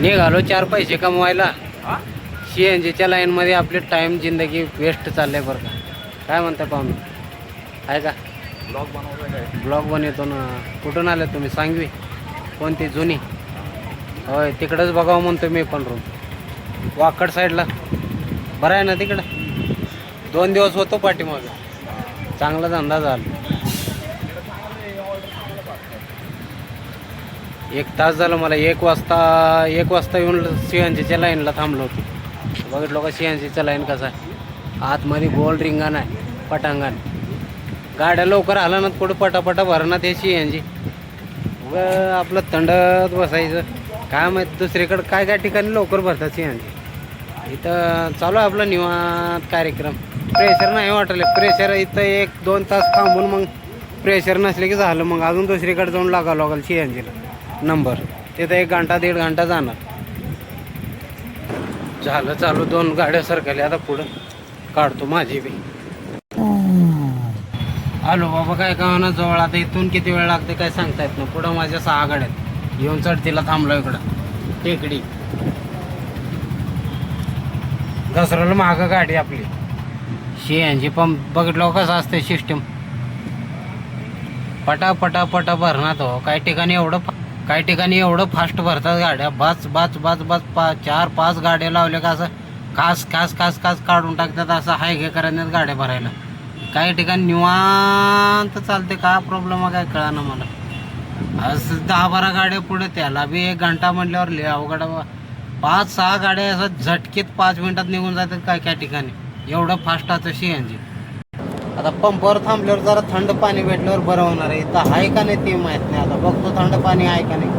निघालो 4 पैसे कमवायला. CNGच्या लाईनमध्ये आपली टाईम जिंदगी वेस्ट चाललंय बरं का. काय म्हणता पाहुणे, आहे का? ब्लॉग बनवतो ना. कुठून आले तुम्ही? सांगवी कोणती जुनी? होय, तिकडंच बघावं म्हणतो मी पण रूम वाकड साईडला. बरं आहे ना तिकडं? 2 दिवस होतो पाठीमागं, चांगला धंदा झाला. 1 तास झालं मला. 1 वाजता येऊन CNGच्या लाईनला थांबलो होतो. बघितलं का CNGच्या लाईन कसं आहे? आतमध्ये गोल रिंगण आहे, पटांगण. गाड्या लवकर आला ना पुढं पटापटा भरणार ते CNG. आपलं थंडत बसायचं. काय माहीत दुसरीकडं काय काय ठिकाणी लवकर भरतात CNG. इथं चालू आहे आपला निवांत कार्यक्रम. प्रेशर नाही वाटले. प्रेशर इथं 1-2 तास थांबून मग प्रेशर नसले की झालं. मग अजून दुसरीकडे जाऊन लागावं लागेल CNGला नंबर. तिथं 1 घंटा 1.5 घंटा जाणार. झालं चालू. 2 गाड्या सरकल्या. आता पुढं काढतो माझी बी. आलो बाबा. काय का ना जवळ. आता इथून किती वेळ लागते काय सांगता येत ना. पुढं माझ्या 6 गाड्यात येऊन चढतीला थांबलो. इकडं टेकडी घसरलं मागं गाडी आपली. CNG पंप बघितलं कसं असते सिस्टम. पटा भरणार हो. काही ठिकाणी एवढं फास्ट भरतात गाड्या. बाच 4-5 गाड्या लावल्या का असं खास काढून टाकतात. असं हायगे करण्यात गाड्या भरायला. काही ठिकाणी निवांत चालते. का प्रॉब्लेम काय कळा ना मला. असं 10-12 गाड्या पुढे, त्याला बी 1 घंटा म्हटल्यावर लय अवघड. 5-6 गाड्या असं झटकीत 5 मिनिटात निघून जातात काय ठिकाणी. एवढं फास्ट असतं CNG. आता पंपावर थांबल्यावर जरा थंड पाणी भेटल्यावर बरं होणार आहे. इथं आहे का नाही ते माहीत नाही. आता बघतो थंड पाणी आहे का नाही.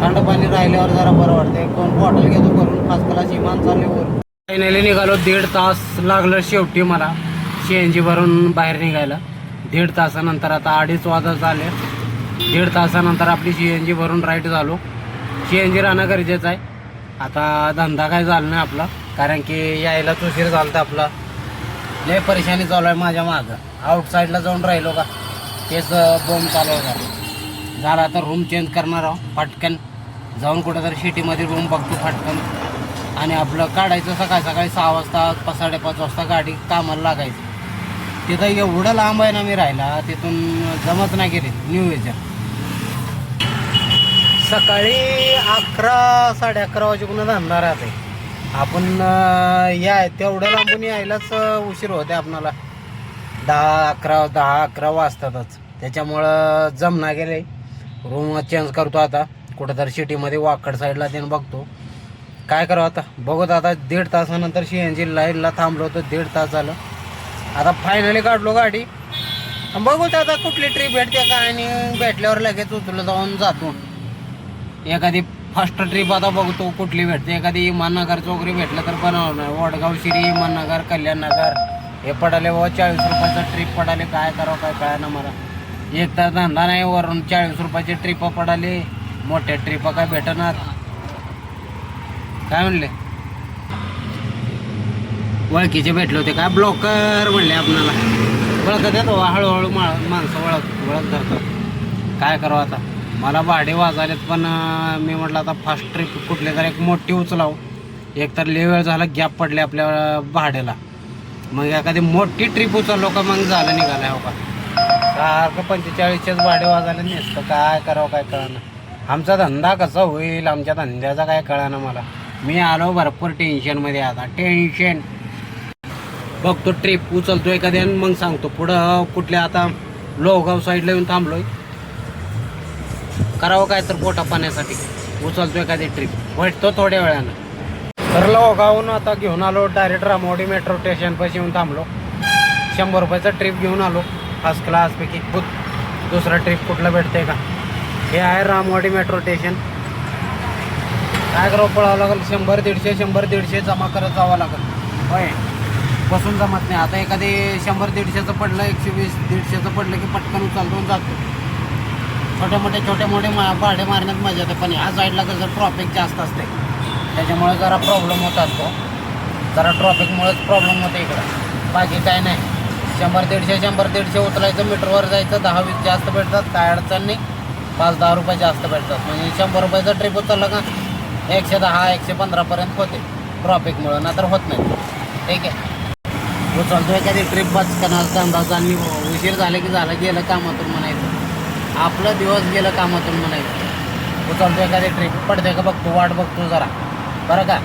थंड पाणी राहिल्यावर जरा बरं वाटतं. 1-2 बॉटल घेतो करून. फर्स्ट क्लास विमान चालले वर. फायनली निघालो. 1.5 तास लागलं शेवटी मला CNG भरून बाहेर निघायला. 1.5 तासानंतर आता 2:30 वाजत आले. 1.5 तासानंतर आपली CNG भरून राईट झालो. CNG राहणं गरजेचं आहे. आता धंदा काय झाला नाही आपला, कारण की यायलाच उशीर झाला तर आपला. लय परेशानी चालू आहे माझ्या मागं. आउटसाईडला जाऊन राहिलो का तेच बोंब चालू आहे. झाला आता रूम चेंज करणार आहो. पटकन जाऊन कुठेतरी सिटीमध्ये रूम बघतो पटकन. आणि आपलं काढायचं सकाळी 6 वाजता 5-5:30 वाजता गाडी कामाला लागायची. तिथं एवढं लांब आहे ना मी राहिला. तिथून जमत नाही गेले. न्यू इयरच्या सकाळी 11-11:30 वाजेपर्यंत धंदा राहते. आपण तेवढं लांबून यायलाच उशीर होते आपणाला. 10-11 वाजतातच. त्याच्यामुळं जमना गेले. रूम चेंज करतो आता. कुठंतरी सिटीमध्ये वाकड साईडला त्यानं बघतो. काय करावं आता बघत. आता 1.5 तासानंतर CNG लाईनला थांबलो होतो. 1.5 तास झालं. आता फायनली काढलो गाडी. बघूत आता कुठली ट्रिप भेटते काय. आणि भेटल्यावर लगेच उचललं जाऊन जातो. एखादी फर्स्ट ट्रिप आता बघतो कुठली भेटते. एखादी इमाननगरचं वगैरे भेटलं तर बनवणार. वडगाव शिरी, इमाननगर, कल्याणनगर हे पडाले बाबा. 40 रुपयाचं ट्रिप पडाले. काय करावं काय कळा ना मला. एक तर धंदा नाही, वरून 40 रुपयाची ट्रिप पडाले. मोठ्या ट्रिप काय भेटणार. काय म्हणले ओळखीचे भेटले होते काय. ब्लॉकर म्हणले आपणाला. ओळखत येतो हळूहळू माणसं ओळख धरतात. काय करावं आता. मला भाडे वाजालेत पण मी म्हटलं आता फास्ट ट्रिप कुठली तर एक मोठी उचलाव. एक तर लय वेळ झाला गॅप पडले आपल्या भाड्याला. मग एखादी मोठी ट्रिप उचललो का मग झालं निघालं हो का. सारखं 45च्याच भाडे वाजायला नसतं. काय करावं काय कळणार. आमचा धंदा कसा होईल. आमच्या धंद्याचा काय कळणार मला. मी आलो भरपूर टेन्शनमध्ये. आता टेन्शन बघतो. ट्रिप उचलतो एखाद्या मग सांगतो पुढं कुठल्या. आता लोहगाव साईडला येऊन थांबलोय. करावं काय तर पोटा पाण्यासाठी. उचलतो एखादी ट्रिप. भेटतो थोड्या वेळानं. तर लोहगावहून आता घेऊन आलो डायरेक्ट रामवाडी मेट्रो स्टेशनपाशी येऊन थांबलो. 100 रुपयाचा ट्रिप घेऊन आलो फर्स्ट क्लासपैकी. दुसरा ट्रिप कुठलं भेटतंय का. हे आहे रामवाडी मेट्रो स्टेशन. काय करावं पळावं लागेल. 100-150 जमा करत जावं लागेल. होय बसून जमत नाही. आता एखादी 100-150चं पडलं, 120-150चं पडलं की पटकन उचलतो जातो. छोटे मोठे भाडे मारण्यात मजा येते. पण ह्या साईडला कसं ट्रॉफिक जास्त असते. त्याच्यामुळे जरा प्रॉब्लेम होत असतो. जरा ट्रॉफिकमुळेच प्रॉब्लेम होते इकडं. बाकी काय नाही. 100-150 उचलायचं. मीटरवर जायचं. 10-20 जास्त भेटतात. काय अडचण नाही. 5-10 रुपये जास्त भेटतात. म्हणजे 100 रुपयाचा ट्रिप उचलला का 110 115 होते ट्रॉफिकमुळं, ना तर होत नाही. ठीक आहे. उचलतो एखादी ट्रिप बस करणार अंदाज आणि उशीर झाले की झालं, गेलं कामातून म्हणायचं, आपलं दिवस गेलं कामातून म्हणायचं. उचलतो एखादी ट्रिप पडते का बघतो, वाट बघतो जरा, बरं का.